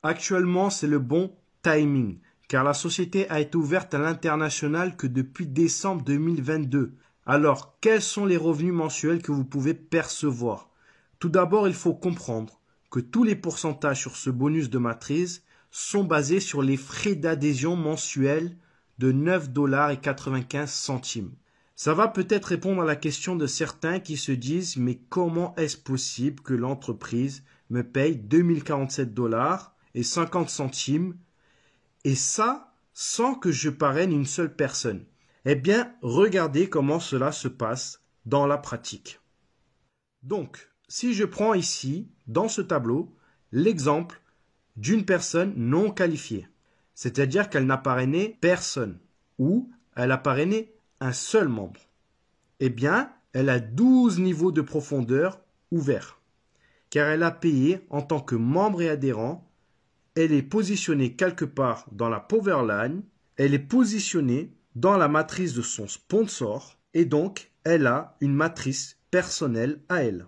Actuellement, c'est le bon timing, car la société a été ouverte à l'international que depuis décembre 2022. Alors, quels sont les revenus mensuels que vous pouvez percevoir? Tout d'abord, il faut comprendre que tous les pourcentages sur ce bonus de matrice sont basés sur les frais d'adhésion mensuels de 9,95 $. Ça va peut-être répondre à la question de certains qui se disent « Mais comment est-ce possible que l'entreprise me paye 2047 $ et 50 centimes et ça sans que je parraine une seule personne ?» Eh bien, regardez comment cela se passe dans la pratique. Donc, si je prends ici, dans ce tableau, l'exemple d'une personne non qualifiée, c'est-à-dire qu'elle n'a parrainé personne, ou elle a parrainé un seul membre, eh bien, elle a 12 niveaux de profondeur ouverts, car elle a payé en tant que membre et adhérent, elle est positionnée quelque part dans la Powerline, elle est positionnée dans la matrice de son sponsor, et donc, elle a une matrice personnelle à elle.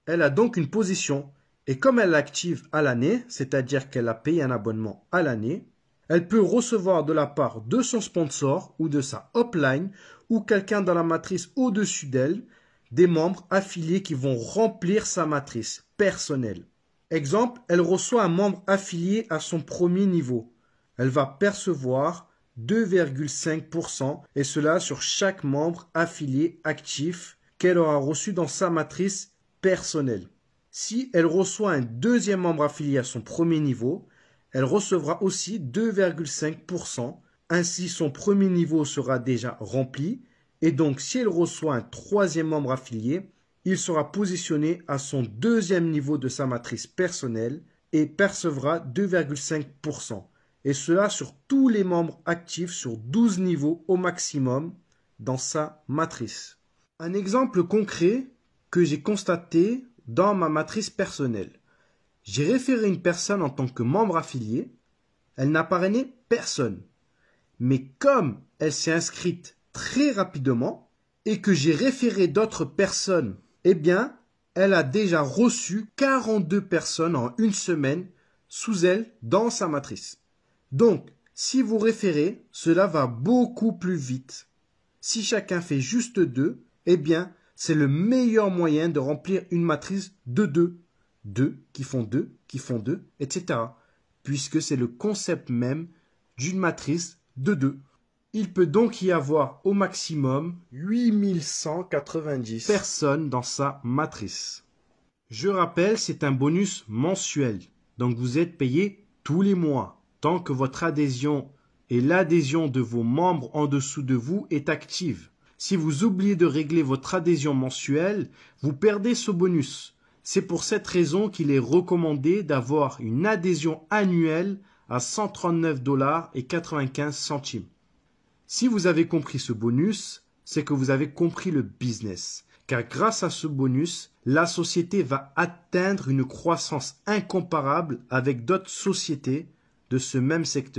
Elle a donc une position, et comme elle l'active à l'année, c'est-à-dire qu'elle a payé un abonnement à l'année, elle peut recevoir de la part de son sponsor ou de sa upline ou quelqu'un dans la matrice au-dessus d'elle des membres affiliés qui vont remplir sa matrice personnelle. Exemple, elle reçoit un membre affilié à son premier niveau. Elle va percevoir 2,5% et cela sur chaque membre affilié actif qu'elle aura reçu dans sa matrice personnelle. Si elle reçoit un deuxième membre affilié à son premier niveau, elle recevra aussi 2,5%. Ainsi, son premier niveau sera déjà rempli. Et donc, si elle reçoit un troisième membre affilié, il sera positionné à son deuxième niveau de sa matrice personnelle et percevra 2,5%. Et cela sur tous les membres actifs sur 12 niveaux au maximum dans sa matrice. Un exemple concret que j'ai constaté dans ma matrice personnelle. J'ai référé une personne en tant que membre affilié. Elle n'a parrainé personne. Mais comme elle s'est inscrite très rapidement et que j'ai référé d'autres personnes, eh bien, elle a déjà reçu 42 personnes en une semaine sous elle dans sa matrice. Donc, si vous référez, cela va beaucoup plus vite. Si chacun fait juste 2, eh bien, c'est le meilleur moyen de remplir une matrice de 2. 2 qui font 2, qui font 2, etc. Puisque c'est le concept même d'une matrice de 2. Il peut donc y avoir au maximum 8190 personnes dans sa matrice. Je rappelle, c'est un bonus mensuel. Donc vous êtes payé tous les mois. Tant que votre adhésion et l'adhésion de vos membres en dessous de vous est active. Si vous oubliez de régler votre adhésion mensuelle, vous perdez ce bonus. C'est pour cette raison qu'il est recommandé d'avoir une adhésion annuelle à 139,95 $. Si vous avez compris ce bonus, c'est que vous avez compris le business. Car grâce à ce bonus, la société va atteindre une croissance incomparable avec d'autres sociétés de ce même secteur.